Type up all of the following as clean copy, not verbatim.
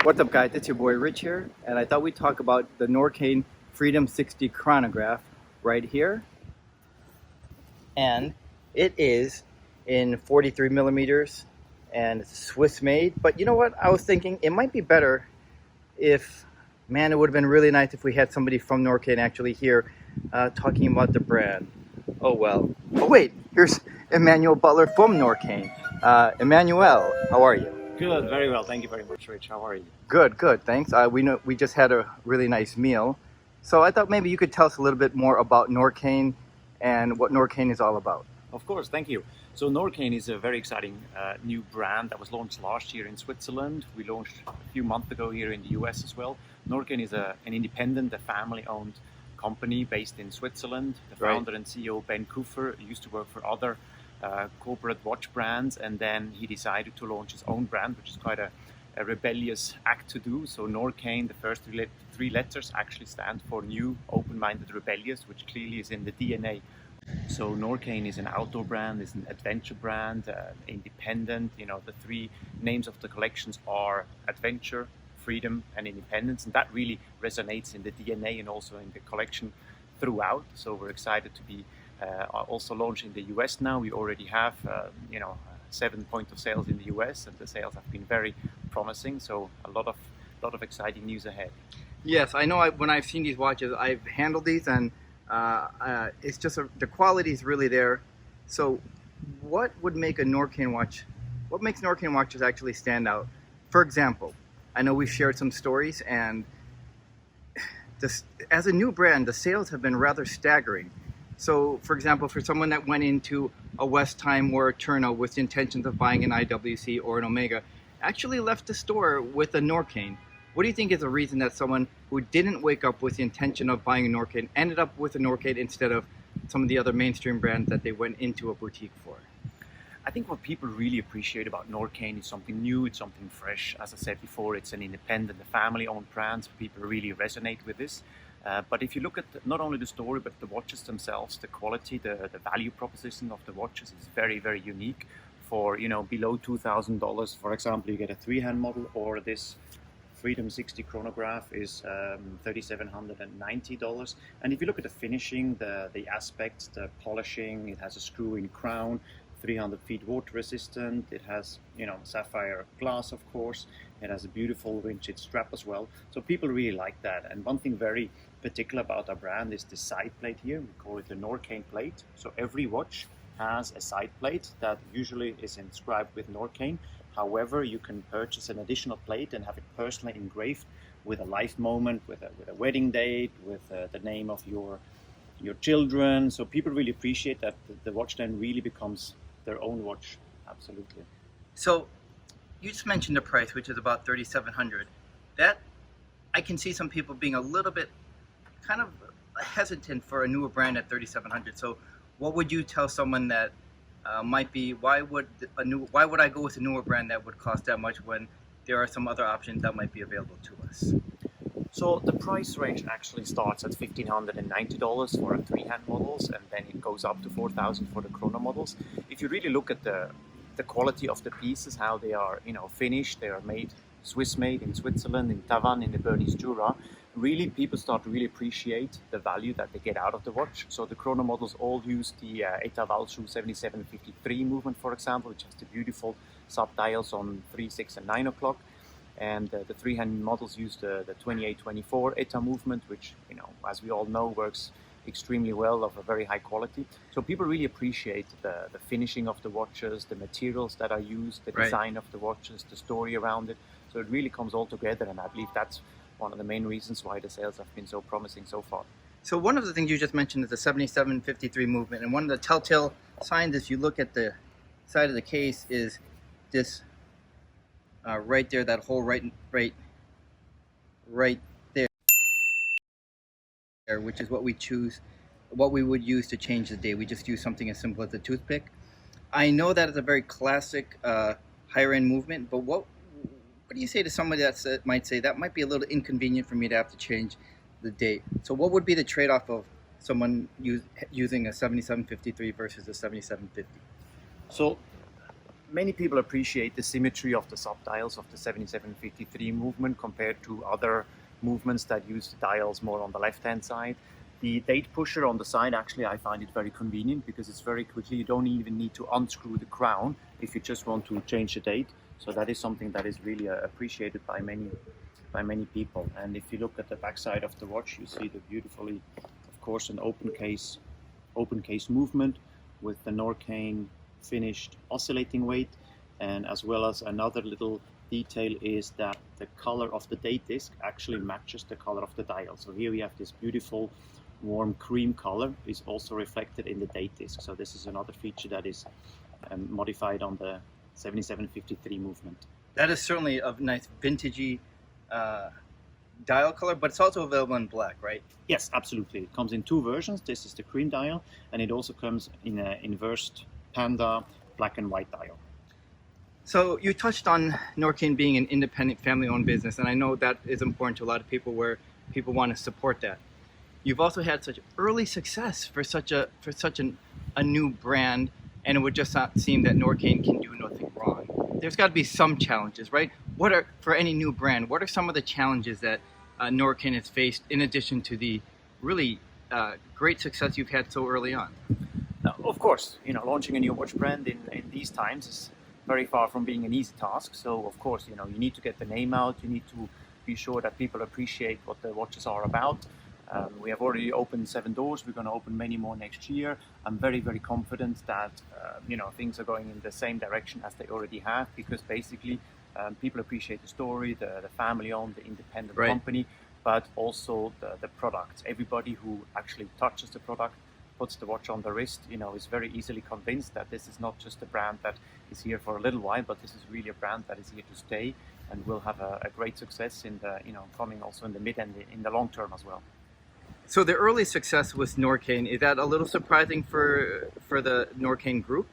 What's up, guys? It's your boy Rich here, and I thought we'd talk about the Norqain Freedom 60 chronograph right here. And it is in 43 millimeters, and it's Swiss made. But you know what? I was thinking it might be better if, man, it would have been really nice if we had somebody from Norqain actually here talking about the brand. Oh well. Oh wait, here's Emmanuel Butler from Norqain. Emmanuel, how are you? Good, very well. Thank you very much, Rich. How are you? Good, good. Thanks. We know we just had a really nice meal, so I thought maybe you could tell us a little bit more about Norqain and what Norqain is all about. Of course, thank you. So Norqain is a very exciting new brand that was launched last year in Switzerland. We launched a few months ago here in the US as well. Norqain is an independent, a family-owned company based in Switzerland. The founder and CEO, Ben Kuffer, used to work for other corporate watch brands, and then he decided to launch his own brand, which is quite a rebellious act to do. So Norqain, the first three letters actually stand for New, Open-Minded, Rebellious, which clearly is in the DNA. So Norqain is an outdoor brand, is an adventure brand, independent. You know, the three names of the collections are adventure, freedom, and independence, and that really resonates in the DNA and also in the collection throughout. So we're excited to be also launching the US now. We already have 7 points of sales in the US, and the sales have been very promising. So a lot of exciting news ahead. Yes, I know. When I've seen these watches, I've handled these, and it's just the quality is really there. So, what would make a Norqain watch? What makes Norqain watches actually stand out? For example, I know we've shared some stories, and as a new brand, the sales have been rather staggering. So, for example, for someone that went into a West Time or a Turnout with intentions of buying an IWC or an Omega, actually left the store with a Norqain. What do you think is the reason that someone who didn't wake up with the intention of buying a Norqain ended up with a Norqain instead of some of the other mainstream brands that they went into a boutique for? I think what people really appreciate about Norqain is something new, it's something fresh. As I said before, it's an independent, a family-owned brand, so people really resonate with this. But if you look at not only the story, but the watches themselves, the quality, the value proposition of the watches is very, very unique. For, below $2,000, for example, you get a three-hand model, or this Freedom 60 chronograph is $3,790. And if you look at the finishing, the aspects, the polishing, it has a screw-in crown, 300 feet water resistant. It has, sapphire glass, of course. It has a beautiful rinsed strap as well. So people really like that. And one thing very particular about our brand is the side plate here. We call it the Norqain plate. So every watch has a side plate that usually is inscribed with Norqain. However, you can purchase an additional plate and have it personally engraved with a life moment, with a wedding date, with the name of your children. So people really appreciate that the watch then really becomes their own watch. Absolutely. So you just mentioned the price, which is about $3,700. That I can see some people being a little bit kind of hesitant for a newer brand at $3,700. So what would you tell someone that might be, why would I go with a newer brand that would cost that much when there are some other options that might be available to us? So the price range actually starts at $1,590 for three-hand models, and then it goes up to $4,000 for the chrono models. If you really look at the quality of the pieces, how they are, finished, they are made Swiss-made in Switzerland, in Tavannes, in the Bernese Jura. Really, people start to really appreciate the value that they get out of the watch. So the chrono models all use the État Valjoux 7753 movement, for example, which has the beautiful sub-dials on 3, 6, and 9 o'clock. And the three-hand models use the 2824 ETA movement, which, as we all know, works extremely well, of a very high quality. So people really appreciate the finishing of the watches, the materials that are used, the design of the watches, the story around it. So it really comes all together, and I believe that's one of the main reasons why the sales have been so promising so far. So one of the things you just mentioned is the 7753 movement, and one of the telltale signs, if you look at the side of the case, is this right there, that whole right there, which is what we would use to change the date. We just use something as simple as a toothpick. I know that is a very classic higher end movement, but what do you say to somebody that might say that might be a little inconvenient for me to have to change the date? So what would be the trade-off of someone using a 7753 versus a 7750? So Many people appreciate the symmetry of the subdials of the 7753 movement compared to other movements that use the dials more on the left-hand side. The date pusher on the side, actually, I find it very convenient because it's very quickly. You don't even need to unscrew the crown if you just want to change the date. So that is something that is really appreciated by many people. And if you look at the back side of the watch, you see the beautifully, of course, an open case movement with the Norqain finished oscillating weight, and as well as another little detail is that the color of the date disc actually matches the color of the dial. So here we have this beautiful warm cream color is also reflected in the date disc. So this is another feature that is modified on the 7753 movement. That is certainly a nice vintagey dial color, but it's also available in black, right? Yes, absolutely. It comes in two versions. This is the cream dial, and it also comes in an inversed panda black and white dial. So you touched on Norqain being an independent family-owned business, and I know that is important to a lot of people where people want to support that. You've also had such early success for such a new brand, and it would just not seem that Norqain can do nothing wrong. There's got to be some challenges, right? For any new brand, what are some of the challenges that Norqain has faced in addition to the really great success you've had so early on? Now, of course, launching a new watch brand in these times is very far from being an easy task. So, of course, you need to get the name out. You need to be sure that people appreciate what the watches are about. We have already opened 7 doors. We're going to open many more next year. I'm very, very confident that things are going in the same direction as they already have, because basically people appreciate the story, the family-owned, the independent company, but also the product. Everybody who actually touches the product, puts the watch on the wrist, is very easily convinced that this is not just a brand that is here for a little while, but this is really a brand that is here to stay and will have a great success in the coming also in the mid and in the long term as well. So the early success with Norqain, is that a little surprising for the Norqain group?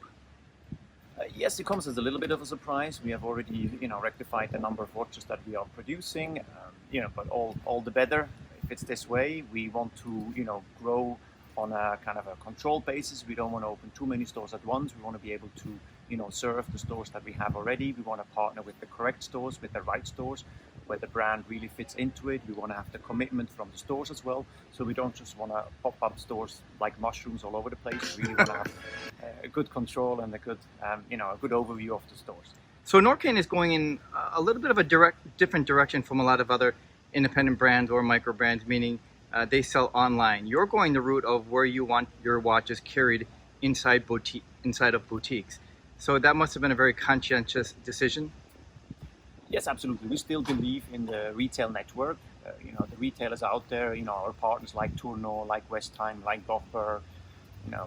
Yes, it comes as a little bit of a surprise. We have already rectified the number of watches that we are producing, but all the better if it's this way. We want to grow on a kind of a controlled basis. We don't want to open too many stores at once. We want to be able to serve the stores that we have already. We want to partner with the correct stores, with the right stores, where the brand really fits into it. We want to have the commitment from the stores as well. So we don't just want to pop up stores like mushrooms all over the place. We really want to have a good control and a good overview of the stores. So Norqain is going in a little bit of a different direction from a lot of other independent brands or micro brands, meaning they sell online. You're going the route of where you want your watches carried inside of boutiques. So that must have been a very conscientious decision. Yes, absolutely. We still believe in the retail network. The retailers out there, our partners like Tourneau, like Westheim, like Doppler,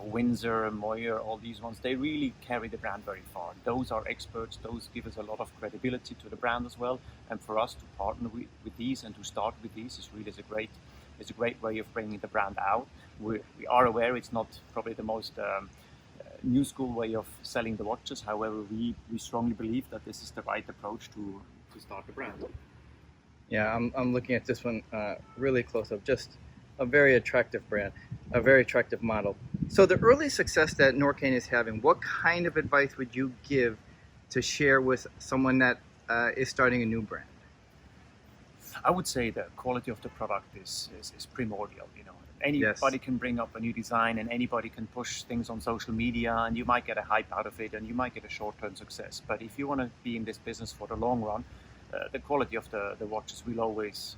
Windsor, Moyer, all these ones, they really carry the brand very far. Those are experts. Those give us a lot of credibility to the brand as well. And for us to partner with these and to start with these is really a great way of bringing the brand out. We are aware it's not probably the most new school way of selling the watches. However, we strongly believe that this is the right approach to start the brand. Yeah, I'm looking at this one really close up. Just a very attractive brand, a very attractive model. So the early success that Norqain is having, what kind of advice would you give to share with someone that is starting a new brand? I would say the quality of the product is primordial. Anybody can bring up a new design and anybody can push things on social media, and you might get a hype out of it and you might get a short-term success. But if you want to be in this business for the long run, the quality of the watches will always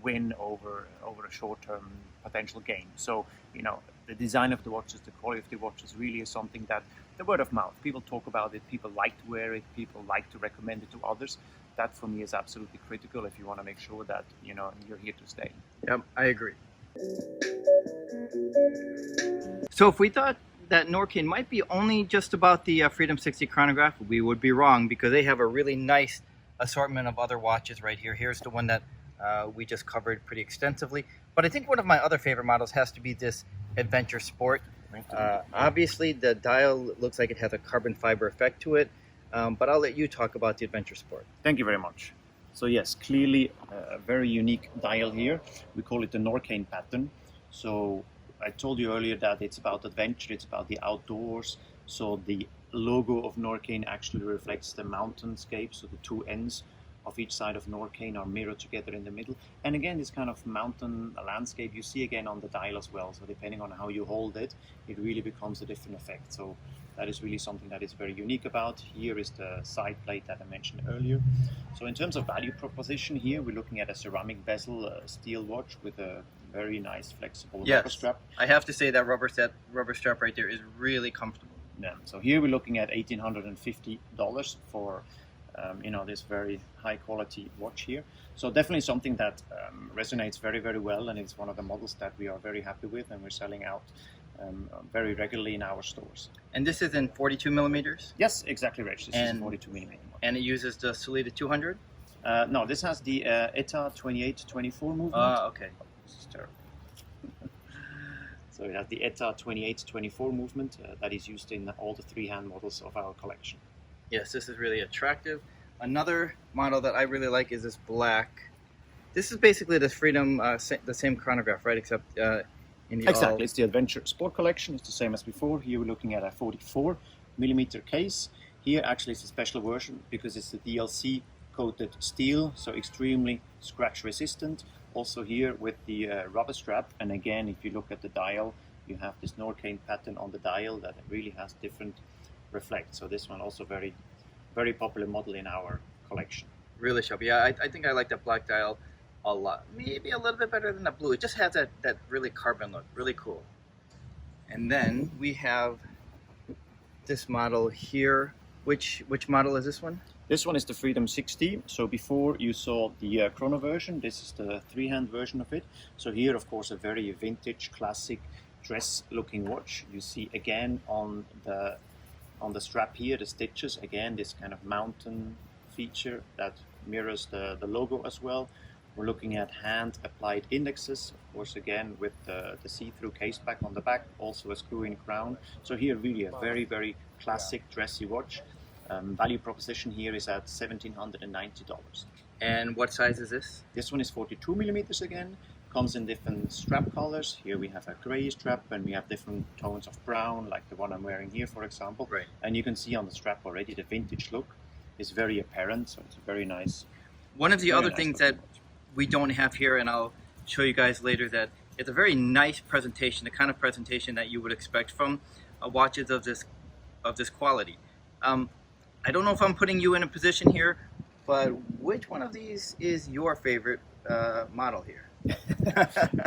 win over a short-term potential gain. So the design of the watches, the quality of the watches really is something that the word of mouth, people talk about it, people like to wear it, people like to recommend it to others. That for me is absolutely critical if you want to make sure that you're here to stay. Yep, I agree. So if we thought that Norqain might be only just about the Freedom 60 chronograph, we would be wrong, because they have a really nice assortment of other watches right here. Here's the one that we just covered pretty extensively. But I think one of my other favorite models has to be this Adventure Sport. Obviously, the dial looks like it has a carbon fiber effect to it, but I'll let you talk about the Adventure Sport. Thank you very much. So yes, clearly a very unique dial here. We call it the Norqain pattern. So I told you earlier that it's about adventure, it's about the outdoors. So the logo of Norqain actually reflects the mountainscape, so the two ends of each side of Norqain are mirrored together in the middle. And again, this kind of mountain landscape you see again on the dial as well. So depending on how you hold it, it really becomes a different effect. So that is really something that is very unique about. Here is the side plate that I mentioned earlier. So in terms of value proposition here, we're looking at a ceramic bezel steel watch with a very nice flexible rubber strap. I have to say that rubber strap right there is really comfortable. Yeah. So here we're looking at $1,850 for this very high quality watch here. So definitely something that resonates very, very well, and it's one of the models that we are very happy with, and we're selling out very regularly in our stores. And this is in 42 millimeters? Yes, exactly, Rich. This is 42 millimeter. And it uses the Solida 200? No, this has the ETA 28-24 movement. Okay. This is terrible. So it has the ETA 28-24 movement that is used in all the three-hand models of our collection. Yes, this is really attractive. Another model that I really like is this black. This is basically the Freedom, the same chronograph, right? Except in the exactly, it's the Adventure Sport Collection. It's the same as before. Here we're looking at a 44 millimeter case. Here actually it's a special version because it's the DLC coated steel, so extremely scratch resistant. Also here with the rubber strap, and again, if you look at the dial, you have this Norqain pattern on the dial that really has different reflect. So this one also very, very popular model in our collection. Really sharp. Yeah, I think I like that black dial a lot. Maybe a little bit better than the blue. It just has that really carbon look. Really cool. And then we have this model here. Which model is this one? This one is the Freedom 60. So before you saw the chrono version, this is the three-hand version of it. So here, of course, a very vintage, classic dress-looking watch. You see again on the strap here, the stitches, again, this kind of mountain feature that mirrors the logo as well. We're looking at hand-applied indexes, of course, again, with the see-through case back on the back, also a screw-in crown. So here, really a very, very classic dressy watch. Value proposition here is at $1,790. And what size is this? This one is 42 millimeters again. Comes in different strap colors. Here we have a gray strap, and we have different tones of brown, like the one I'm wearing here, for example. Right. And you can see on the strap already the vintage look is very apparent, so it's a very nice. One of the other things that we don't have here, and I'll show you guys later, that it's a very nice presentation, the kind of presentation that you would expect from watches of this quality. I don't know if I'm putting you in a position here, but which one of these is your favorite model here?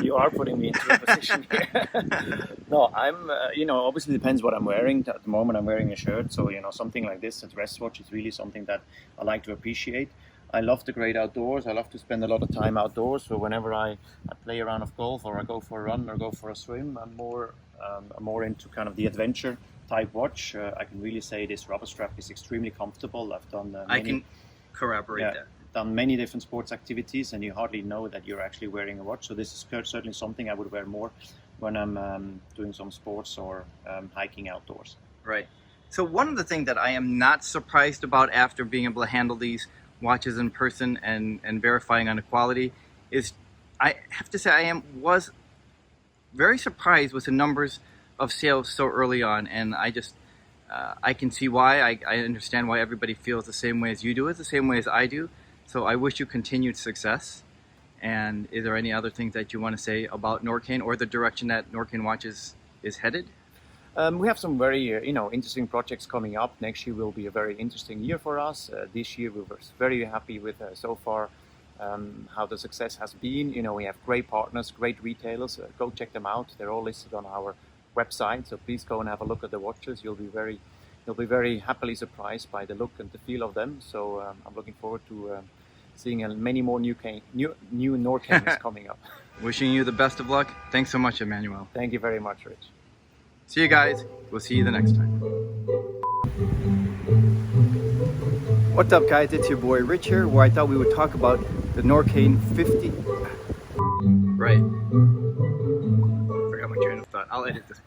You are putting me into a position here. No, I'm, obviously depends what I'm wearing. At the moment I'm wearing a shirt, so, something like this, a dress watch, is really something that I like to appreciate. I love the great outdoors. I love to spend a lot of time outdoors, so whenever I play a round of golf, or I go for a run, or go for a swim, I'm more into kind of the adventure type watch. I can really say this rubber strap is extremely comfortable. I've done I can corroborate that. Done many different sports activities, and you hardly know that you're actually wearing a watch. So this is certainly something I would wear more when I'm doing some sports or hiking outdoors. Right. So one of the things that I am not surprised about after being able to handle these watches in person and verifying on the quality is, I have to say, was very surprised with the numbers of sales so early on, and I can see why. I understand why everybody feels the same way as you do, the same way as I do. So I wish you continued success. And is there any other things that you want to say about Norqain, or the direction that Norqain Watches is headed? We have some very interesting projects coming up. Next year will be a very interesting year for us. This year we were very happy with so far how the success has been. We have great partners, great retailers. Go check them out. They're all listed on our website. So please go and have a look at the watches. You'll be very happily surprised by the look and the feel of them. So I'm looking forward to seeing many more new Norqains coming up. Wishing you the best of luck. Thanks so much, Emmanuel. Thank you very much, Rich. See you guys. We'll see you the next time. What's up, guys? It's your boy Rich here, where I thought we would talk about the Norqain 50. Right. Forgot my train of thought. I'll edit this.